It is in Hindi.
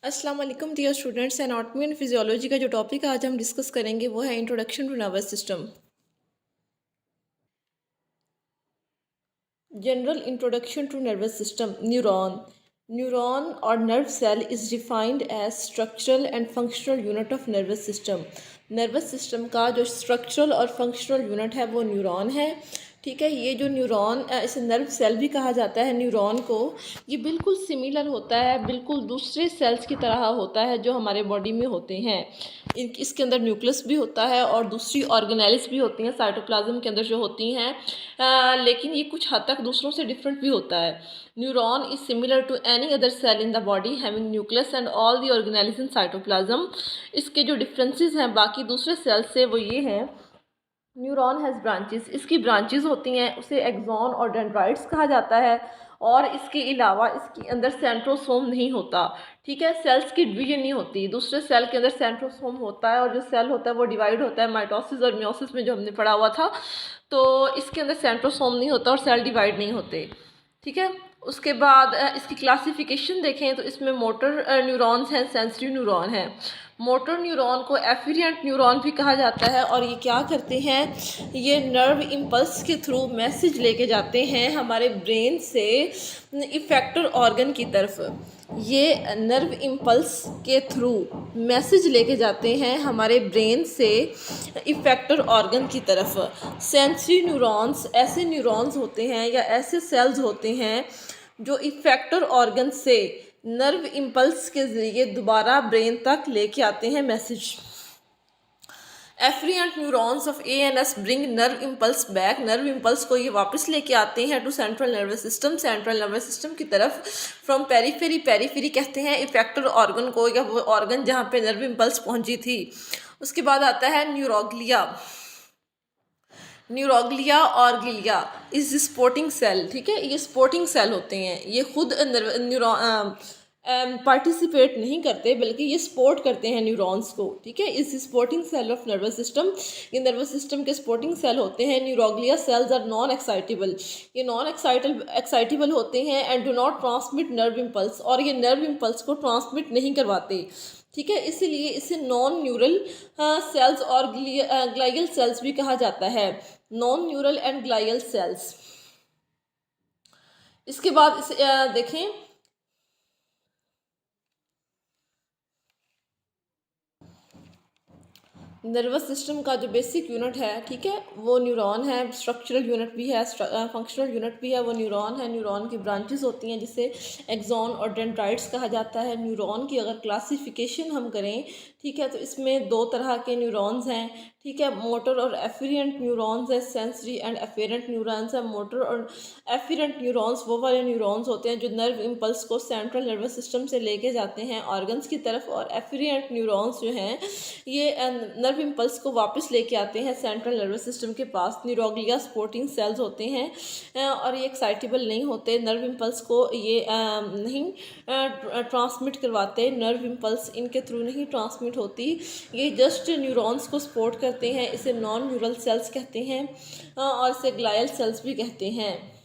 अस्सलाम वालेकुम dear students. Anatomy and physiology का जो टॉपिक आज हम डिस्कस करेंगे वो है introduction to nervous system. General introduction to nervous system. Neuron और nerve cell is defined as structural and functional unit of nervous system. Nervous system का जो स्ट्रक्चरल और फंक्शनल यूनिट है वो न्यूरॉन है। ठीक है, ये जो न्यूरॉन, इसे नर्व सेल भी कहा जाता है न्यूरॉन को। ये बिल्कुल सिमिलर होता है, बिल्कुल दूसरे सेल्स की तरह होता है जो हमारे बॉडी में होते हैं। इसके अंदर न्यूक्लियस भी होता है और दूसरी ऑर्गेनेल्स भी होती हैं साइटोप्लाज्म के अंदर जो होती हैं, लेकिन ये कुछ हद तक दूसरों से डिफरेंट भी होता है। Neuron is similar to any other cell in the body having nucleus and all the organelles in cytoplasm. इसके जो डिफरेंसेस हैं बाकी दूसरे सेल्स से वो ये हैं, न्यूरॉन हैज़ ब्रांचेस, इसकी ब्रांचेस होती हैं, उसे एक्सॉन और डेंड्राइट्स कहा जाता है। और इसके अलावा इसके अंदर सेंट्रोसोम नहीं होता। ठीक है, सेल्स की डिवीजन नहीं होती। दूसरे सेल के अंदर सेंट्रोसोम होता है और जो सेल होता है वो डिवाइड होता है माइटोसिस और मियोसिस में, जो हमने पढ़ा हुआ था। तो इसके अंदर सेंट्रोसोम नहीं होता और सेल डिवाइड नहीं होते। ठीक है, उसके बाद इसकी क्लासिफिकेशन देखें तो इसमें मोटर न्यूरॉन्स हैं, सेंसरी न्यूरॉन हैं। मोटर न्यूरॉन को एफिरेंट न्यूरॉन भी कहा जाता है और ये क्या करते हैं, ये नर्व इम्पल्स के थ्रू मैसेज लेके जाते हैं हमारे ब्रेन से इफेक्टर ऑर्गन की तरफ। ये नर्व इम्पल्स के थ्रू मैसेज लेके जाते हैं हमारे ब्रेन से इफेक्टर ऑर्गन की तरफ। सेंसरी न्यूरॉन्स ऐसे न्यूरॉन्स होते हैं या ऐसे सेल्स होते हैं जो इफेक्टर ऑर्गन से नर्व इम्पल्स के ज़रिए दोबारा ब्रेन तक लेके आते हैं message. Afferent neurons of ANS bring nerve impulse back, nerve impulse को ये वापस लेके आते हैं to central nervous system, central nervous system की तरफ। फ्रॉम पेरीफेरी, पेरीफेरी कहते हैं इफेक्टर ऑर्गन को या वो ऑर्गन जहाँ पे नर्व इम्पल्स पहुंची थी। उसके बाद आता है न्यूरोग्लिया। न्यूरोग्लिया और ग्लिया इज स्पोर्टिंग सेल। ठीक है, ये स्पोर्टिंग सेल होते हैं, ये खुद पार्टिसिपेट नहीं करते बल्कि ये सपोर्ट करते हैं न्यूरॉन्स को। ठीक है, इस supporting cell of nervous system, ये नर्वस सिस्टम के स्पोर्टिंग सेल होते हैं। Neuroglia cells are non excitable, ये नॉन एक्साइटेबल होते हैं and do not transmit nerve impulse, और ये नर्व इम्पल्स को ट्रांसमिट नहीं करवाते। ठीक है, इसीलिए इसे नॉन न्यूरल सेल्स और ग्लाइयल सेल्स भी कहा जाता है, नॉन न्यूरल एंड ग्लाइयल सेल्स। इसके बाद इसे देखें, नर्वस सिस्टम का जो बेसिक यूनिट है, ठीक है, वो न्यूरॉन है। स्ट्रक्चरल यूनिट भी है, फंक्शनल यूनिट भी है, वो न्यूरॉन है। न्यूरॉन की ब्रांचेस होती हैं जिसे एक्सॉन और डेंड्राइट्स कहा जाता है। न्यूरॉन की अगर क्लासिफिकेशन हम करें, ठीक है, तो इसमें दो तरह के न्यूरॉन्स हैं। ठीक है, मोटर और एफिरेंट न्यूरॉन्स है, सेंसरी एंड एफेरेंट न्यूरॉन्स है। मोटर और एफिरेंट न्यूरॉन्स वो वाले न्यूरॉन्स होते हैं जो नर्व इम्पल्स को सेंट्रल नर्वस सिस्टम से लेके जाते हैं ऑर्गन्स की तरफ, और एफिरेंट न्यूरॉन्स जो हैं ये नर्व इम्पल्स को वापस लेके आते हैं सेंट्रल नर्वस सिस्टम के पास। न्यूरोग्लिया स्पोर्टिंग सेल्स होते हैं और ये एक्साइटेबल नहीं होते, नर्व इम्पल्स को ये नहीं ट्रांसमिट करवाते, नर्व इम्पल्स इनके थ्रू नहीं ट्रांसमिट होती, ये जस्ट न्यूरॉन्स को सपोर्ट करते हैं। इसे नॉन न्यूरल सेल्स कहते हैं और इसे ग्लायल सेल्स भी कहते हैं।